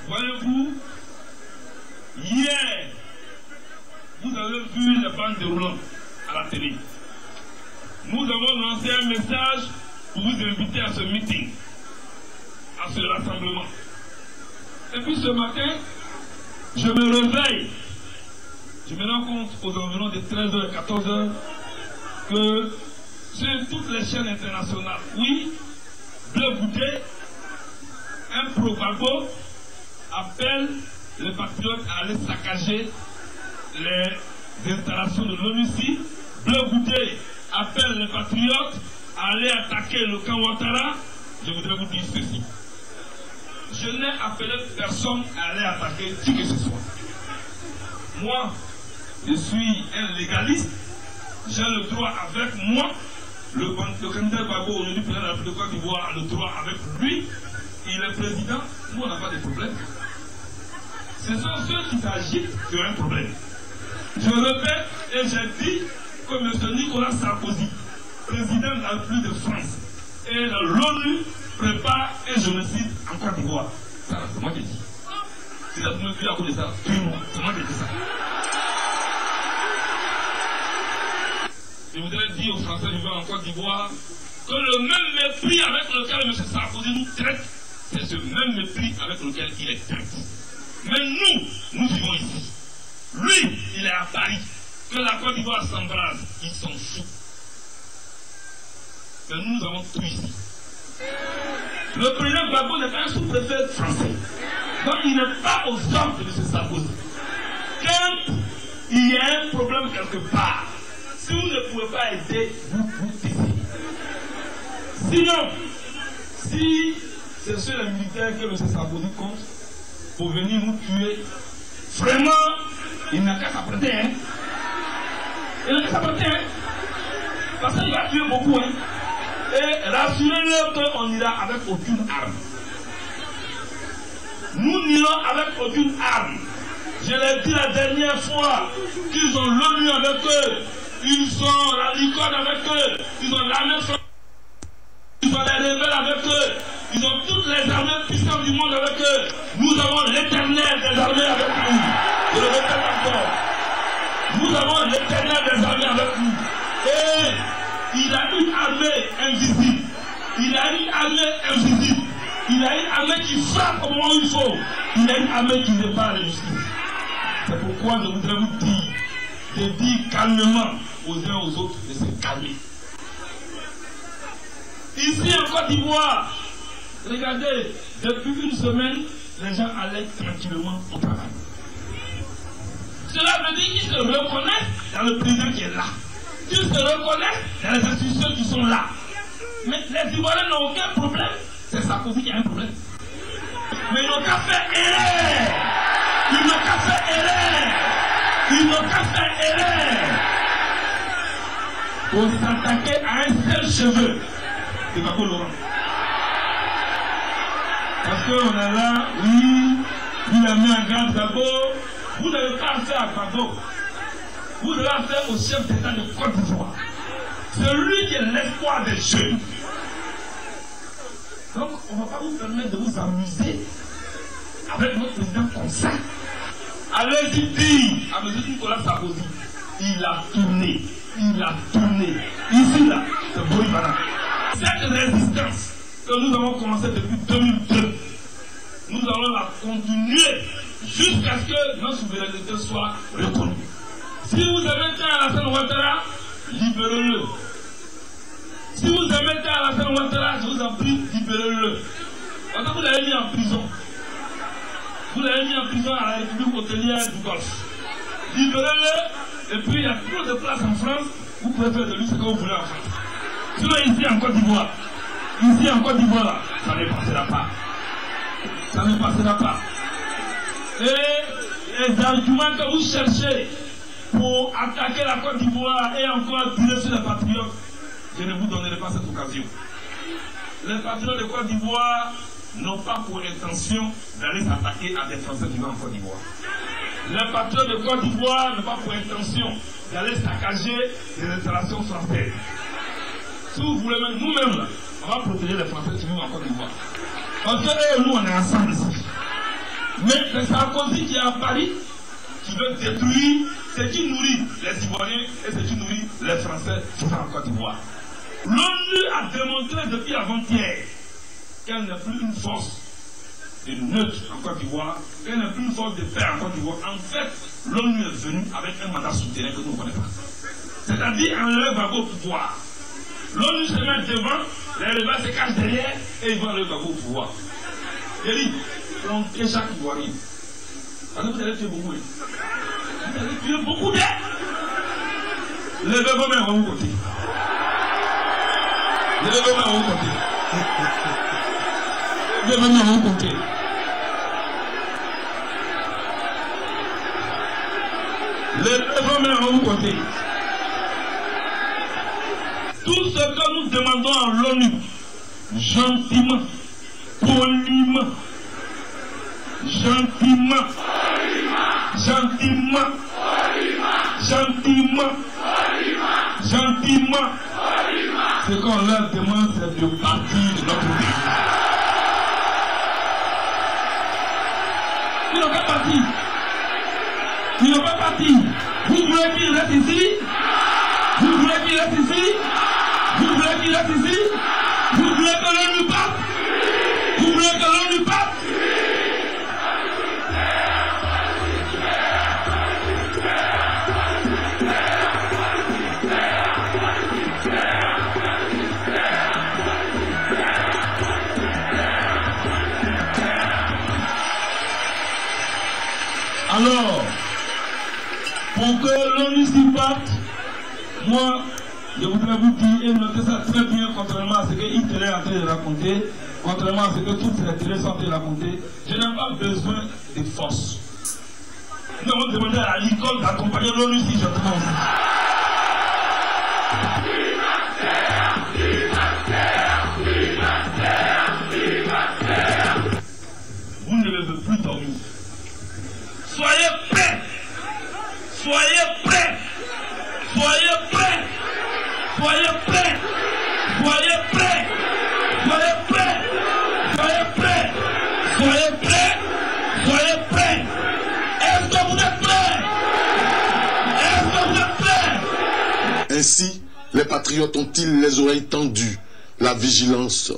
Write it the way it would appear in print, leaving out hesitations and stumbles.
Voyez-vous, hier, vous avez vu les bandes déroulantes à la télé. Nous avons lancé un message pour vous inviter à ce meeting, à ce rassemblement. Et puis ce matin, je me réveille. Je me rends compte aux environs de 13h, 14h que sur toutes les chaînes internationales, oui, Bleu Goûté, un propagande appelle les patriotes à aller saccager les installations de l'ONUCI. Bleu Goûté appelle les patriotes à aller attaquer le camp Ouattara. Je voudrais vous dire ceci. Je n'ai appelé personne à aller attaquer qui que ce soit. Moi, je suis un légaliste. J'ai le droit avec moi. Le candidat Gbagbo, aujourd'hui, président de la République de Côte d'Ivoire, a le droit avec lui. Il est président. Nous, on n'a pas de problème. Ce sont ceux qui s'agitent qui ont un problème. Je répète et j'ai dit que M. Nicolas Sarkozy, président de la République de France, et l'ONU prépare un génocide en Côte d'Ivoire. Ça, c'est moi qui ai dit. Si la première fois à cause de ça, c'est moi qui ai dit ça. Je voudrais dire aux Français vivant en Côte d'Ivoire que le même mépris avec lequel M. Sarkozy nous traite, c'est ce même mépris avec lequel il est traité. Mais nous vivons ici. Lui, il est à Paris. Que la Côte d'Ivoire s'embrase, il s'en fout. Mais nous avons tout ici. Le président Gbagbo n'est pas un sous-préfet français. Donc il n'est pas aux ordres de M. Sarkozy. Quand il y a un problème quelque part, si vous ne pouvez pas aider, vous taisez. Sinon, si c'est sur les militaires que M. Sarkozy compte pour venir nous tuer, vraiment, il n'a qu'à s'apprêter. Hein? Il n'a qu'à s'apprêter. Hein? Parce qu'il va tuer beaucoup. Hein? Et rassurez-le qu'on n'ira avec aucune arme. Nous n'irons avec aucune arme. Je l'ai dit la dernière fois qu'ils ont l'ONU avec eux. Ils sont la licorne avec eux. Ils ont l'armée française. Ils ont les rebelles avec eux. Ils ont toutes les armées puissantes du monde avec eux. Nous avons l'éternel des armées avec nous. Je le répète encore. Nous avons l'éternel des armées avec nous. Et il a une armée invisible. Il a une armée invisible. Il a une armée qui frappe au moment où il faut. Il a une armée qui n'est pas réussie. C'est pourquoi je voudrais vous dire de dire calmement aux uns aux autres de se calmer. Ici en Côte d'Ivoire, regardez, depuis une semaine, les gens allaient tranquillement au travail. Cela veut dire qu'ils se reconnaissent dans le président qui est là. Ils se reconnaissent dans les institutions qui sont là. Mais les Ivoiriens n'ont aucun problème. C'est Sarkozy qui a un problème. Mais ils n'ont qu'à faire erreur. Ils n'ont qu'à faire erreur. Ils n'ont qu'à faire erreur. Pour s'attaquer à un seul cheveu de Gbagbo Laurent. Parce qu'on est là, oui, il a mis un grand Gbagbo. Vous n'avez pas affaire à Gbagbo. Vous devez affaire au chef d'État de Côte d'Ivoire. C'est lui qui est l'espoir des jeunes. Donc, on ne va pas vous permettre de vous amuser avec notre président comme ça. Allez-y dire à M. Nicolas Sarkozy, il a tourné. Ici, là, c'est Boïbana. Cette résistance que nous avons commencée depuis 2002, nous allons la continuer jusqu'à ce que notre souveraineté soit reconnue. Si vous aimez Alassane Ouattara, libérez-le. Si vous aimez Alassane Ouattara, je vous en prie, libérez-le. Parce que vous l'avez mis en prison. Vous l'avez mis en prison à la République hôtelière du Golfe. Libérez-le, et puis il y a trop de place en France, vous pouvez faire de lui ce que vous voulez en France. Sinon ici en Côte d'Ivoire, là, ça ne passera pas. Ça ne passera pas. Et les arguments que vous cherchez pour attaquer la Côte d'Ivoire et encore tirer sur les patriotes, je ne vous donnerai pas cette occasion. Les patriotes de Côte d'Ivoire n'ont pas pour intention d'aller s'attaquer à des Français vivant en Côte d'Ivoire. Les patriotes de Côte d'Ivoire n'ont pas pour intention d'aller saccager les installations françaises. Si vous voulez, nous-mêmes, on va protéger les Français qui vivent en Côte d'Ivoire. Parce que nous, on est ensemble ici. Mais c'est Sarkozy qui est à Paris, qui veut détruire ce qui nourrit les Ivoiriens et ce qui nourrit les Français en Côte d'Ivoire. L'ONU a démontré depuis avant-hier qu'elle n'est plus une force de neutre en Côte d'Ivoire, qu'elle n'est plus une force de paix en Côte d'Ivoire. En fait, l'ONU est venue avec un mandat souterrain que nous ne connaissons pas. C'est-à-dire enlève Gbagbo au pouvoir. L'ONU se met devant, les rebelles se cachent derrière et ils vont enlever Gbagbo au pouvoir. Il dit, on tue chaque Ivoirien. Parce que vous allez tuer beaucoup. Vous allez tuer beaucoup d'air. Levez vos mains à vos côtés. Levez vos mains à vos côtés. Levez vos mains à vos côtés. Levez vos mains à vos côtés. Tout ce que nous demandons à l'ONU, gentiment, poliment, gentiment, gentiment, gentiment, gentiment, ce qu'on leur demande, c'est de partir de notre pays. Ils n'ont pas parti. Ils n'ont pas parti. Vous voulez qu'ils restent ici? Vous voulez qu'ils restent ici? Vous voulez qu'il reste ici? Vous voulez que l'ONU parte? Vous voulez que l'ONU parte? Alors, pour que l'ONU s'y parte, moi, je voudrais vous dire et notez ça très bien, contrairement à ce que Hitler est en train de raconter, contrairement à ce que toutes les télés sont en train de raconter, je n'ai pas besoin de force. Nous avons demandé à l'école d'accompagner l'ONU si gentiment aussi. Vous ne devez plus dormir. Soyez prêts. Soyez prêts. Soyez prêts. Soyez prêts. Soyez prêts. Soyez prêts. Soyez prêts. Soyez prêts. Soyez prêts. Est-ce que vous êtes prêts? Est-ce que vous êtes prêts? Ainsi, les patriotes ont-ils les oreilles tendues, la vigilance